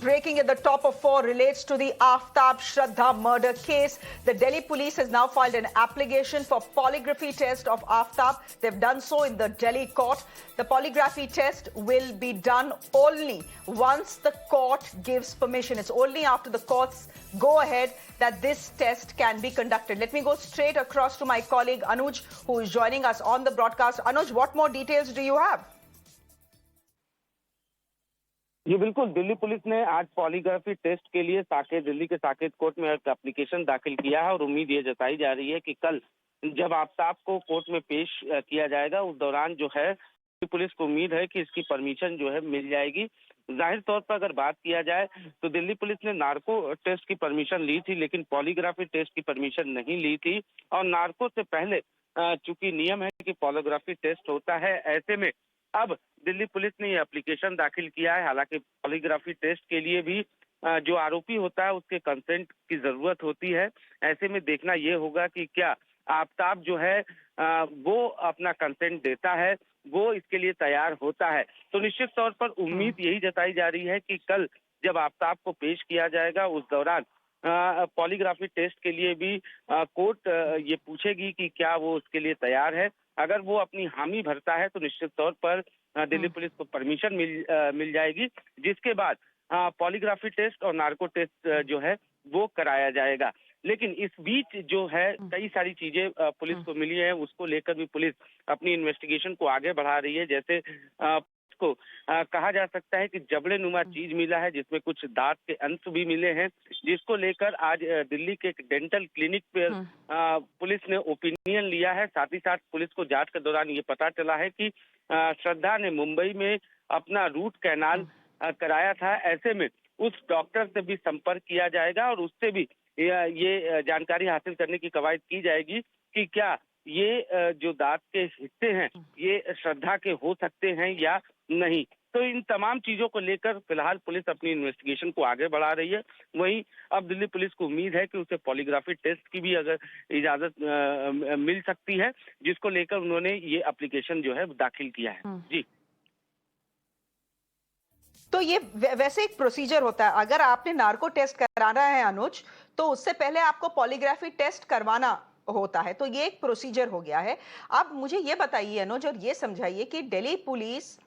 breaking at the top of 4 relates to the Aftab Shraddha murder case. The Delhi police has now filed an application for polygraphy test of Aftab. They've done so in the Delhi court. The polygraphy test will be done only once the court gives permission. It's only after the courts go ahead that this test can be conducted. Let me go straight across to my colleague Anuj, who is joining us on the broadcast. Anuj, what more details do you have? जी बिल्कुल, Delhi police ने आज polygraphy test के लिए दिल्ली के Saket court में एक application दाखिल किया है और उम्मीद ये जताई जा रही है कि कल जब आफ्ताब को कोर्ट में पेश किया जाएगा उस दौरान जो है दिल्ली पुलिस को उम्मीद है कि इसकी परमिशन जो है मिल जाएगी। जाहिर तौर पर अगर बात किया जाए तो दिल्ली पुलिस ने नार्को टेस्ट की परमिशन ली थी, लेकिन पॉलीग्राफी टेस्ट की परमिशन नहीं ली थी। और नार्को से पहले चूंकि नियम है कि पॉलीग्राफी टेस्ट होता है, ऐसे में अब दिल्ली पुलिस ने ये एप्लीकेशन दाखिल किया है। हालांकि पॉलीग्राफी टेस्ट के लिए भी जो आरोपी होता है उसके कंसेंट की जरूरत होती है। ऐसे में देखना ये होगा कि क्या आफ्ताब जो है वो अपना कंसेंट देता है, वो इसके लिए तैयार होता है। तो निश्चित तौर पर उम्मीद यही जताई जा रही है कि कल जब आफ्ताब को पेश किया जाएगा उस दौरान पॉलीग्राफी टेस्ट के लिए भी कोर्ट ये पूछेगी कि क्या वो उसके लिए तैयार है। अगर वो अपनी हामी भरता है तो निश्चित तौर पर दिल्ली पुलिस को परमिशन मिल जाएगी, जिसके बाद पॉलीग्राफी टेस्ट और नार्को टेस्ट जो है वो कराया जाएगा। लेकिन इस बीच जो है कई सारी चीजें पुलिस को मिली है, उसको लेकर भी पुलिस अपनी इन्वेस्टिगेशन को आगे बढ़ा रही है। जैसे को कहा जा सकता है कि जबड़े नुमा चीज मिला है, जिसमें कुछ दांत के अंश भी मिले हैं, जिसको लेकर आज दिल्ली के एक डेंटल क्लिनिक पर पुलिस ने ओपिनियन लिया है। साथ ही साथ पुलिस को जांच के दौरान ये पता चला है कि श्रद्धा ने मुंबई में अपना रूट कैनाल कराया था। ऐसे में उस डॉक्टर से भी संपर्क किया जाएगा और उससे भी ये जानकारी हासिल करने की कवायद की जाएगी कि क्या ये जो दांत के हिस्से हैं ये श्रद्धा के हो सकते हैं या नहीं। तो इन तमाम चीजों को लेकर फिलहाल पुलिस अपनी इन्वेस्टिगेशन को आगे बढ़ा रही है। वहीं अब दिल्ली पुलिस को उम्मीद है कि उसे पॉलीग्राफी टेस्ट की भी अगर इजाजत मिल सकती है, जिसको लेकर उन्होंने ये एप्लीकेशन जो है दाखिल किया है। जी, तो ये वैसे एक प्रोसीजर होता है, अगर आपने नार्को टेस्ट कराना है अनुज, तो उससे पहले आपको पॉलीग्राफी टेस्ट करवाना होता है। तो ये एक प्रोसीजर हो गया है। अब मुझे ये बताइए अनुज और ये समझाइए कि दिल्ली पुलिस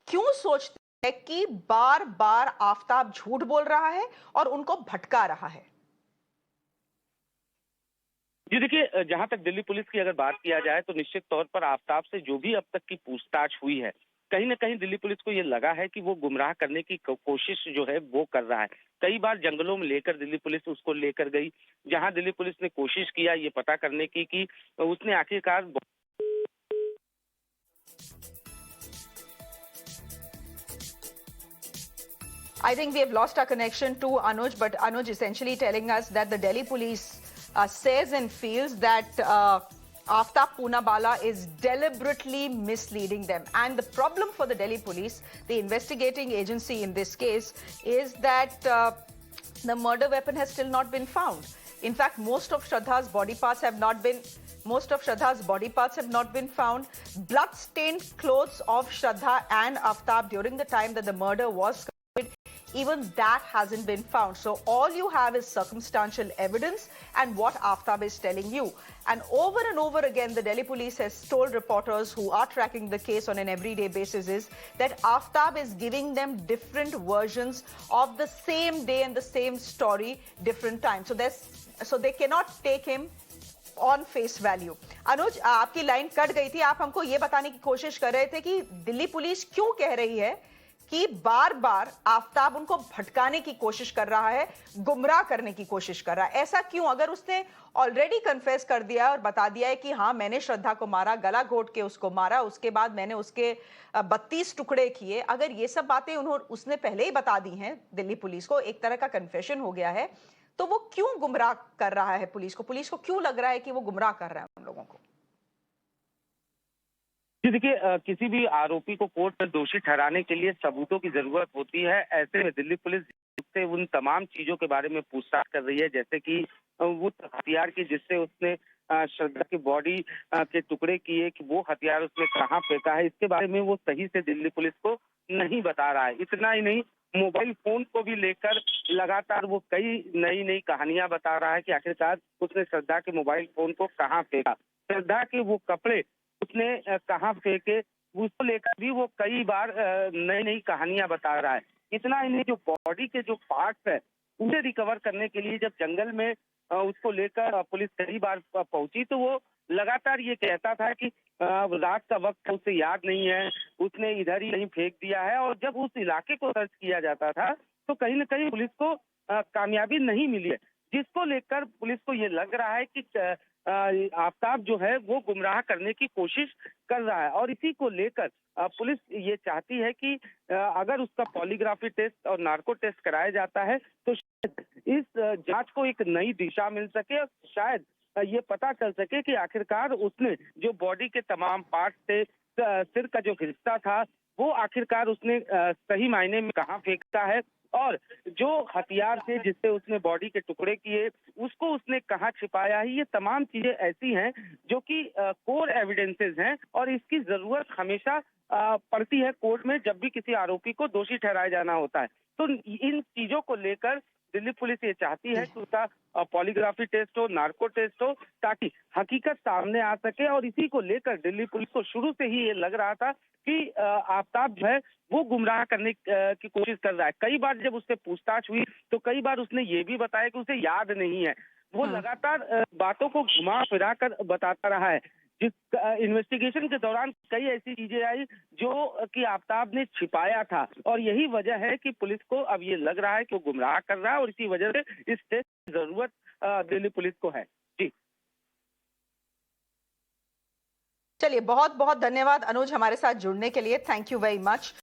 क्यों सोचती है कि बार बार आफ्ताब झूठ बोल रहा है और उनको भटका रहा है? जी देखिए, जहां तक दिल्ली पुलिस की अगर बात किया जाए तो निश्चित तौर पर आफ्ताब से जो भी अब तक की पूछताछ हुई है, कहीं ना कहीं दिल्ली पुलिस को ये लगा है कि वो गुमराह करने की कोशिश जो है वो कर रहा है। कई बार जंगलों में लेकर दिल्ली पुलिस उसको लेकर गई, जहां दिल्ली पुलिस ने कोशिश किया ये पता करने की कि उसने आखिरकार I think we have lost our connection to Anuj, but Anuj essentially telling us that the Delhi police says and feels that Aftab Poonawalla is deliberately misleading them. And the problem for the Delhi police, the investigating agency in this case, is that the murder weapon has still not been found. In fact, most of Shraddha's body parts have not been found. Blood-stained clothes of Shraddha and Aftab during the time that the murder was committed, even that hasn't been found. So all you have is circumstantial evidence and what Aftab is telling you. And over again, the Delhi police has told reporters who are tracking the case on an everyday basis is that Aftab is giving them different versions of the same day and the same story, different times. So they cannot take him on face value. Anuj, आपकी line cut गई थी। आप हमको ये बताने की कोशिश कर रहे थे कि दिल्ली पुलिस क्यों कह रही है कि बार बार आफ्ताब उनको भटकाने की कोशिश कर रहा है, गुमराह करने की कोशिश कर रहा है। ऐसा क्यों? अगर उसने ऑलरेडी कन्फेस कर दिया और बता दिया है कि हाँ मैंने श्रद्धा को मारा, गला घोट के उसको मारा, उसके बाद मैंने उसके 32 टुकड़े किए, अगर ये सब बातें उसने पहले ही बता दी हैं दिल्ली पुलिस को, एक तरह का कन्फेशन हो गया है, तो वो क्यों गुमराह कर रहा है पुलिस को? पुलिस को क्यों लग रहा है कि वो गुमराह कर रहा है उन लोगों को? जी देखिए, किसी भी आरोपी को कोर्ट में दोषी ठहराने के लिए सबूतों की जरूरत होती है। ऐसे में दिल्ली पुलिस से उन तमाम चीजों के बारे में पूछताछ कर रही है, जैसे कि वो हथियार की जिससे उसने श्रद्धा की बॉडी के टुकड़े किए, कि वो हथियार उसने कहाँ फेंका है, इसके बारे में वो सही से दिल्ली पुलिस को नहीं बता रहा है। इतना ही नहीं, मोबाइल फोन को भी लेकर लगातार वो कई नई नई कहानियां बता रहा है कि आखिरकार उसने श्रद्धा के मोबाइल फोन को कहाँ फेंका, श्रद्धा के वो कपड़े उसने कहाँ फेंके, उसको लेकर भी वो कई बार नई नई कहानियां बता रहा है। इतना इन्हें जो बॉडी के जो पार्ट्स है उसे रिकवर करने के लिए जब जंगल में उसको लेकर पुलिस कई बार पहुंची तो वो लगातार ये कहता था कि रात का वक्त उसे याद नहीं है, उसने इधर ही कहीं फेंक दिया है। और जब उस इलाके को सर्च किया जाता था तो कहीं न कहीं पुलिस को कामयाबी नहीं मिली है, जिसको लेकर पुलिस को ये लग रहा है कि आफताब जो है वो गुमराह करने की कोशिश कर रहा है। और इसी को लेकर पुलिस ये चाहती है कि अगर उसका पॉलीग्राफी टेस्ट और नार्को टेस्ट कराया जाता है तो शायद इस जांच को एक नई दिशा मिल सके और शायद ये पता चल सके कि आखिरकार उसने जो बॉडी के तमाम पार्ट थे, सिर का जो हिस्सा था वो आखिरकार उसने सही मायने में कहाँ फेंका है और जो हथियार थे जिससे उसने बॉडी के टुकड़े किए उसको उसने कहाँ छिपाया है। ये तमाम चीजें ऐसी हैं जो कि कोर एविडेंसेस हैं और इसकी जरूरत हमेशा पड़ती है कोर्ट में जब भी किसी आरोपी को दोषी ठहराया जाना होता है। तो इन चीजों को लेकर दिल्ली पुलिस ये चाहती है कि उसका पॉलीग्राफी टेस्ट हो, नार्को टेस्ट हो, ताकि हकीकत सामने आ सके। और इसी को लेकर दिल्ली पुलिस को शुरू से ही ये लग रहा था कि आफताब जो है वो गुमराह करने की कोशिश कर रहा है। कई बार जब उससे पूछताछ हुई तो कई बार उसने ये भी बताया कि उसे याद नहीं है। वो लगातार बातों को घुमा फिरा कर बताता रहा है। जिस इन्वेस्टिगेशन के दौरान कई ऐसी चीजें आई जो कि आफताब ने छिपाया था और यही वजह है कि पुलिस को अब ये लग रहा है कि वो गुमराह कर रहा है और इसी वजह से इस टेस्ट की जरूरत दिल्ली पुलिस को है। जी चलिए, बहुत बहुत धन्यवाद अनुज हमारे साथ जुड़ने के लिए। Thank you very much.